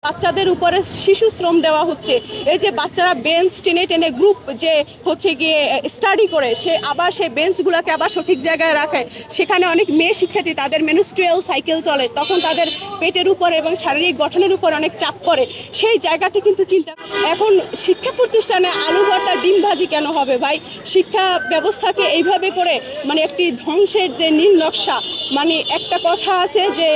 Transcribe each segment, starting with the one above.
বাচ্চাদের উপরে শিশু শ্রম দেওয়া হচ্ছে। এই যে বাচ্চারা বেঞ্চ টেনে টেনে গ্রুপ যে হচ্ছে গিয়ে স্টাডি করে সে আবার সেই বেঞ্চগুলোকে আবার সঠিক জায়গায় রাখে, সেখানে অনেক মেয়ে শিক্ষার্থী তাদের মেনস্ট্রুয়াল সাইকেল চলে, তখন তাদের পেটের উপর এবং শারীরিক গঠনের উপর অনেক চাপ পড়ে। সেই জায়গাটি কিন্তু চিন্তা, এখন শিক্ষা প্রতিষ্ঠানে আলু ভর্তা ডিম ভাজি কেন হবে ভাই? শিক্ষা ব্যবস্থাকে এইভাবে করে মানে একটি ধ্বংসের যে নীল নকশা, মানে একটা কথা আছে যে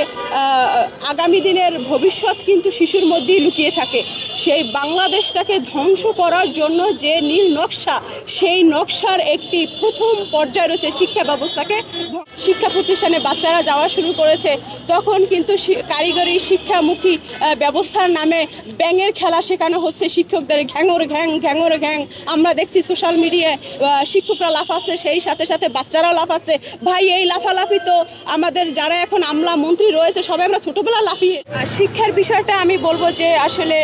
আগামী দিনের ভবিষ্যৎ কিন্তু শিশুর মধ্যেই লুকিয়ে থাকে। সেই বাংলাদেশটাকে ধ্বংস করার জন্য যে নীল নকশা, সেই নকশার একটি প্রথম পর্যায় রয়েছে শিক্ষা ব্যবস্থাকে। শিক্ষা প্রতিষ্ঠানে বাচ্চারা যাওয়া শুরু করেছে, তখন কিন্তু কারিগরি শিক্ষামুখী ব্যবস্থার নামে ব্যাঙের খেলা শেখানো হচ্ছে শিক্ষকদের, ঘ্যাঙর ঘ্যাং ঘ্যাঙর ঘ্যাং। আমরা দেখছি সোশ্যাল মিডিয়ায় শিক্ষকরা লাফাচ্ছে, সেই সাথে সাথে বাচ্চারাও লাফাচ্ছে। ভাই এই লাফালাফি তো আমাদের যারা এখন আমলা মন্ত্রী রয়েছে সবাই আমরা ছোটোবেলা লাফিয়ে। শিক্ষার বিষয়টা আমি বলবো যে আসলে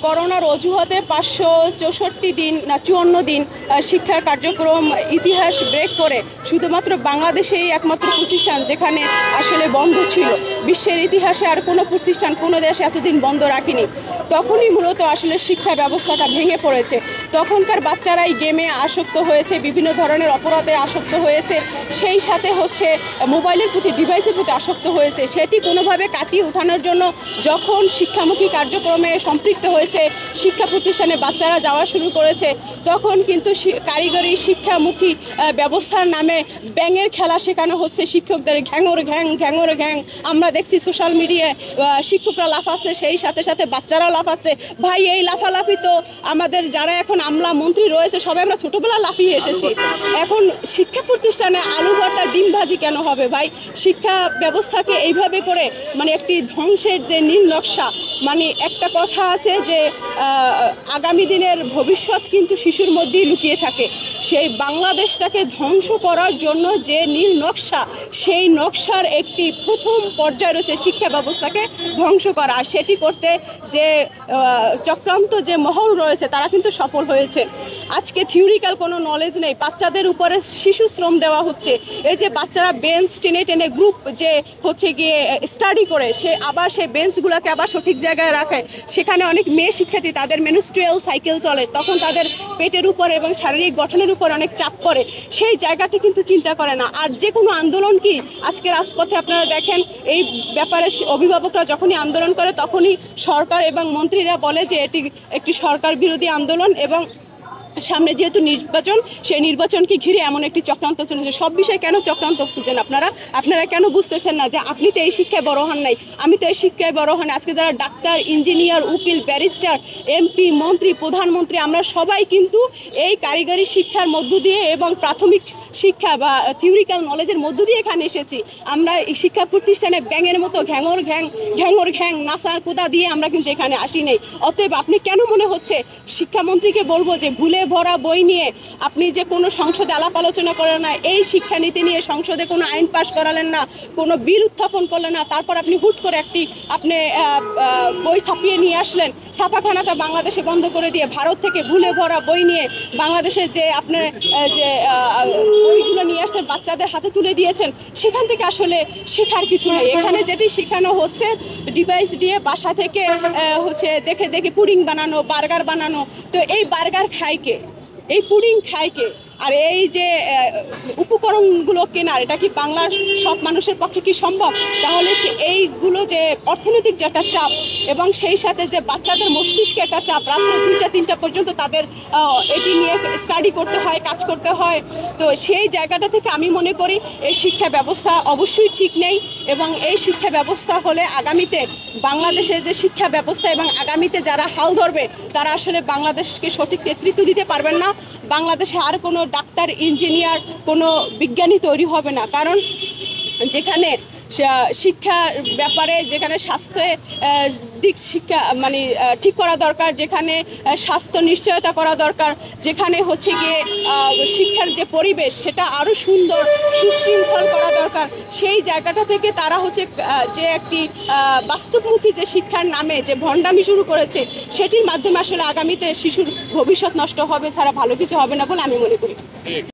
করোনার অজুহাতে 564 দিন না 54 দিন শিক্ষার কার্যক্রম ইতিহাস ব্রেক করে শুধুমাত্র বাংলাদেশেই একমাত্র প্রতিষ্ঠান যেখানে আসলে বন্ধ ছিল। বিশ্বের ইতিহাসে আর কোনো প্রতিষ্ঠান কোনো দেশে এতদিন বন্ধ রাখেনি। তখনই মূলত আসলে শিক্ষা ব্যবস্থাটা ভেঙে পড়েছে। তখনকার বাচ্চারাই গেমে আসক্ত হয়েছে, বিভিন্ন ধরনের অপরাধে আসক্ত হয়েছে, সেই সাথে হচ্ছে মোবাইলের প্রতি ডিভাইসের প্রতি আসক্ত হয়েছে। সেটি কোনোভাবে কাটিয়ে ওঠানোর জন্য যখন শিক্ষামুখী কার্যক্রমে সম্পৃক্ত হয়েছে, শিক্ষা প্রতিষ্ঠানে বাচ্চারা যাওয়া শুরু করেছে, তখন কিন্তু কারিগরি শিক্ষামুখী ব্যবস্থার নামে ব্যাঙের খেলা শেখানো হচ্ছে শিক্ষকদের, ঘ্যাঙর ঘ্যাং ঘ্যাঙর ঘ্যাং। আমরা দেখছি সোশ্যাল মিডিয়ায় শিক্ষকরা লাফাচ্ছে, সেই সাথে সাথে বাচ্চারাও লাফাচ্ছে। ভাই এই লাফালাফি তো আমাদের যারা এখন আমলা মন্ত্রী রয়েছে সবাই আমরা ছোটোবেলা লাফিয়ে এসেছি। এখন শিক্ষা প্রতিষ্ঠানে আলু ভর্তা ডিম ভাজি কেন হবে ভাই? শিক্ষা ব্যবস্থাকে এইভাবে করে মানে একটি ধ্বংসের যে নীল নকশা, মানে একটা কথা আছে যে আগামী দিনের ভবিষ্যৎ কিন্তু শিশুর মধ্যেই লুকিয়ে থাকে। সেই বাংলাদেশটাকে ধ্বংস করার জন্য যে নীল নকশা, সেই নকশার একটি প্রথম পর্যায় রয়েছে শিক্ষা ব্যবস্থাকে ধ্বংস করা। আর সেটি করতে যে চক্রান্ত যে মহল রয়েছে তারা কিন্তু সফল হয়েছে। আজকে থিওরিক্যাল কোনো নলেজ নেই, বাচ্চাদের উপরে শিশু শ্রম দেওয়া হচ্ছে। এই যে বাচ্চারা বেঞ্চ টেনে টেনে গ্রুপ যে হচ্ছে গিয়ে স্টাডি করে সে আবার সেই বেঞ্চগুলোকে আবার সঠিক জায়গায় রাখে, সেখানে অনেক মেয়ে শিক্ষার্থী তাদের মেনস্ট্রুয়াল সাইকেল চলে, তখন তাদের পেটের উপর এবং শারীরিক গঠনের উপর অনেক চাপ পড়ে। সেই জায়গাটি কিন্তু চিন্তা করে না। আর যে কোনো আন্দোলন কি আজকে রাজপথে আপনারা দেখেন, এই ব্যাপারে অভিভাবকরা যখনই আন্দোলন করে তখনই সরকার এবং মন্ত্রীরা বলে যে এটি একটি সরকার বিরোধী আন্দোলন এবং সামনে যেহেতু নির্বাচন, সেই নির্বাচনকে ঘিরে এমন একটি চক্রান্ত চলেছে। সব বিষয়ে কেন চক্রান্ত খুঁজেন আপনারা কেন বুঝতেছেন না যে আপনি তো এই শিক্ষায় বড় হন নাই, আমি তো এই শিক্ষায় বড় হন। আজকে যারা ডাক্তার, ইঞ্জিনিয়ার, উকিল, ব্যারিস্টার, এমপি, মন্ত্রী, প্রধানমন্ত্রী, আমরা সবাই কিন্তু এই কারিগরি শিক্ষার মধ্য দিয়ে এবং প্রাথমিক শিক্ষা বা থিওরিক্যাল নলেজের মধ্য দিয়ে এখানে এসেছি। আমরা এই শিক্ষা প্রতিষ্ঠানে ব্যাঙের মতো ঘ্যাঙর ঘ্যাং ঘ্যাঙর ঘ্যাং নাসার কোদা দিয়ে আমরা কিন্তু এখানে আসি নাই। অতএব আপনি কেন মনে হচ্ছে শিক্ষামন্ত্রীকে বলবো যে ভুলে ভরা বই নিয়ে আপনি যে কোনো সংসদে আলাপ আলোচনা করেন না, এই শিক্ষানীতি নিয়ে সংসদে কোনো আইন পাশ করালেন না, কোনো বিল উত্থাপন করলেন না, তারপর আপনি হুট করে আপনি বই ছাপিয়ে নিয়ে আসলেন। ছাপাখানাটা বাংলাদেশে বন্ধ করে দিয়ে ভারত থেকে ভুলে ভরা বই নিয়ে বাংলাদেশে যে আপনি যে বইগুলো নিয়ে আসছেন বাচ্চাদের হাতে তুলে দিয়েছেন, সেখান থেকে আসলে শেখার কিছু নেই। এখানে যেটি শেখানো হচ্ছে ডিভাইস দিয়ে বাসা থেকে হচ্ছে দেখে দেখে পুডিং বানানো, বার্গার বানানো। তো এই বার্গার খায় কে? এই পুডিং খায় কে? আর এই যে উপকরণগুলো কেনার, এটা কি বাংলার সব মানুষের পক্ষে কি সম্ভব? তাহলে এইগুলো যে অর্থনৈতিক যে একটা চাপ এবং সেই সাথে যে বাচ্চাদের মস্তিষ্কে একটা চাপ, রাত্রে 2টা-3টা পর্যন্ত তাদের এটি নিয়ে স্টাডি করতে হয়, কাজ করতে হয়। তো সেই জায়গাটা থেকে আমি মনে করি এই শিক্ষা ব্যবস্থা অবশ্যই ঠিক নেই এবং এই শিক্ষা ব্যবস্থা হলে আগামীতে বাংলাদেশের যে শিক্ষা ব্যবস্থা এবং আগামীতে যারা হাল ধরবে তারা আসলে বাংলাদেশকে সঠিক নেতৃত্ব দিতে পারবেন না। বাংলাদেশে আর কোনো ডাক্তার, ইঞ্জিনিয়ার, কোনো বিজ্ঞানী তৈরি হবে না। কারণ যেখানে শিক্ষার ব্যাপারে, যেখানে স্বাস্থ্যে দিক শিক্ষা মানে ঠিক করা দরকার, যেখানে স্বাস্থ্য নিশ্চয়তা করা দরকার, যেখানে হচ্ছে গিয়ে শিক্ষার যে পরিবেশ সেটা আরও সুন্দর সুশৃঙ্খল করা দরকার, সেই জায়গাটা থেকে তারা হচ্ছে যে একটি বাস্তবমুখী যে শিক্ষার নামে যে ভণ্ডামি শুরু করেছে, সেটির মাধ্যমে আসলে আগামীতে শিশুর ভবিষ্যৎ নষ্ট হবে ছাড়া ভালো কিছু হবে না বলে আমি মনে করি।